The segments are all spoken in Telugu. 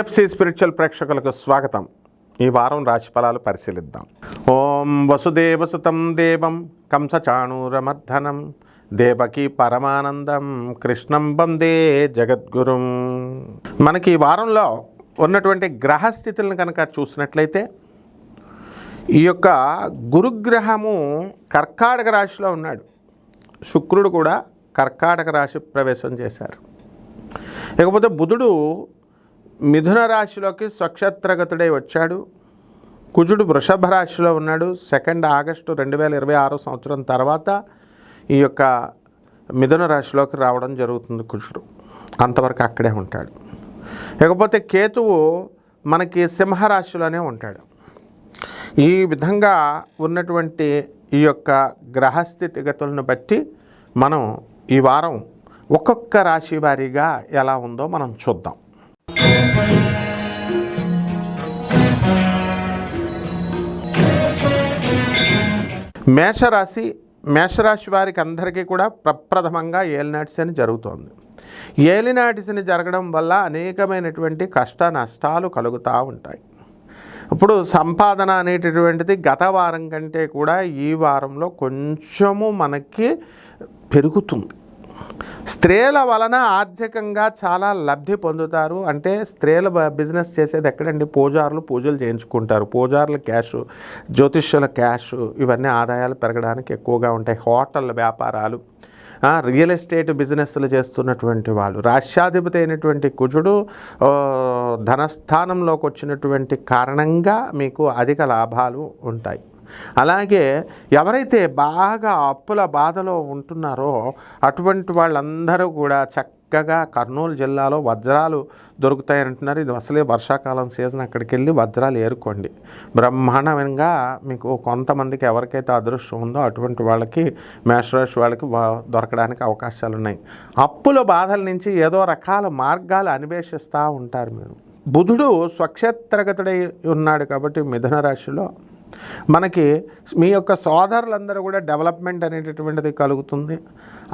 ఎన్ఎఫ్సి స్పిరిచువల్ ప్రేక్షకులకు స్వాగతం. ఈ వారం రాశి ఫలాలు పరిశీలిద్దాం. ఓం వసుదేవసుతం దేవం కంసచాణూరమర్ధనం దేవకీ పరమానందం కృష్ణం వందే జగద్గురుం. మనకి ఈ వారంలో ఉన్నటువంటి గ్రహస్థితులను కనుక చూసినట్లయితే ఈ యొక్క గురుగ్రహము కర్కాటక రాశిలో ఉన్నాడు. శుక్రుడు కూడా కర్కాటక రాశి ప్రవేశం చేశారు. ఇకపోతే బుధుడు మిథున రాశిలోకి స్వక్షేత్రగతుడై వచ్చాడు. కుజుడు వృషభ రాశిలో ఉన్నాడు. 2 ఆగస్టు 2026 సంవత్సరం తర్వాత ఈ యొక్క మిథున రాశిలోకి రావడం జరుగుతుంది. కుజుడు అంతవరకు అక్కడే ఉంటాడు. ఇకపోతే కేతువు మనకి సింహరాశిలోనే ఉంటాడు. ఈ విధంగా ఉన్నటువంటి ఈ యొక్క గ్రహస్థితిగతులను బట్టి మనం ఈ వారం ఒక్కొక్క రాశి వారీగా ఎలా ఉందో మనం చూద్దాం. మేషరాశి వారికి అందరికీ కూడా ప్రప్రథమంగా ఏలినాటి శని జరుగుతోంది. ఏలినాటి శని జరగడం వల్ల అనేకమైనటువంటి కష్ట నష్టాలు కలుగుతూ ఉంటాయి. ఇప్పుడు సంపాదన అనేటటువంటిది గత వారం కంటే కూడా ఈ వారంలో కొంచెము మనకి పెరుగుతుంది. స్త్రీల వలన ఆర్థికంగా చాలా లబ్ధి పొందుతారు. అంటే స్త్రీల బిజినెస్ చేసేది ఎక్కడండి? పూజారులు పూజలు చేయించుకుంటారు. పూజారుల క్యాష్, జ్యోతిష్యుల క్యాష్, ఇవన్నీ ఆదాయాలు పెరగడానికి ఎక్కువగా ఉంటాయి. హోటళ్ళ వ్యాపారాలు, రియల్ ఎస్టేట్ బిజినెస్లు చేస్తున్నటువంటి వాళ్ళు, రాష్ట్రాధిపతి అయినటువంటి కుజుడు ధనస్థానంలోకి వచ్చినటువంటి కారణంగా మీకు అధిక లాభాలు ఉంటాయి. అలాగే ఎవరైతే బాగా అప్పుల బాధలో ఉంటున్నారో అటువంటి వాళ్ళందరూ కూడా చక్కగా కర్నూలు జిల్లాలో వజ్రాలు దొరుకుతాయంటున్నారు. ఇది అసలే వర్షాకాలం సీజన్. అక్కడికి వెళ్ళి వజ్రాలు ఏరుకోండి. బ్రహ్మాండంగా మీకు కొంతమందికి ఎవరికైతే అదృష్టం ఉందో అటువంటి వాళ్ళకి, మేషరాశి వాళ్ళకి దొరకడానికి అవకాశాలు ఉన్నాయి. అప్పుల బాధల నుంచి ఏదో రకాల మార్గాలు అన్వేషిస్తూ ఉంటారు మీరు. బుధుడు స్వక్షేత్రగతుడై ఉన్నాడు కాబట్టి మిథున రాశిలో మనకి మీ యొక్క సోదరులందరూ కూడా డెవలప్మెంట్ అనేటటువంటిది కలుగుతుంది.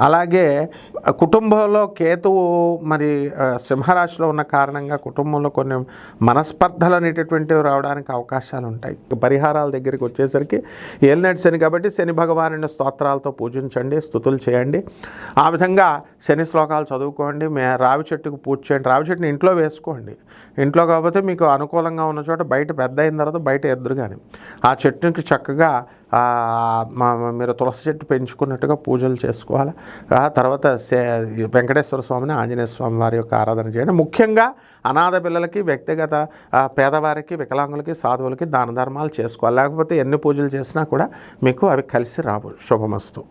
అలాగే కుటుంబంలో కేతువు మరి సింహరాశిలో ఉన్న కారణంగా కుటుంబంలో కొన్ని మనస్పర్ధలు అనేటటువంటివి రావడానికి అవకాశాలు ఉంటాయి. పరిహారాల దగ్గరికి వచ్చేసరికి ఏలినాటి శని కాబట్టి శని భగవానుని స్తోత్రాలతో పూజించండి, స్తుతులు చేయండి. ఆ విధంగా శని శ్లోకాలు చదువుకోండి. రావి చెట్టుకు పూజ చేయండి. రావి చెట్టుని ఇంట్లో వేసుకోండి. ఇంట్లో కాకపోతే మీకు అనుకూలంగా ఉన్న చోట బయట పెద్ద అయిన తర్వాత బయట ఎదురుగాని ఆ చెట్టుకి చక్కగా మీరు తులసి చెట్టు పెంచుకున్నట్టుగా పూజలు చేసుకోవాలి. తర్వాత వెంకటేశ్వర స్వామిని, ఆంజనేయ స్వామి వారి యొక్క ఆరాధన చేయండి. ముఖ్యంగా అనాథ పిల్లలకి, వ్యక్తిగత పేదవారికి, వికలాంగులకి, సాధువులకి దాన ధర్మాలు చేసుకోవాలి. లేకపోతే ఎన్ని పూజలు చేసినా కూడా మీకు అవి కలిసి రావు. శుభమస్తు.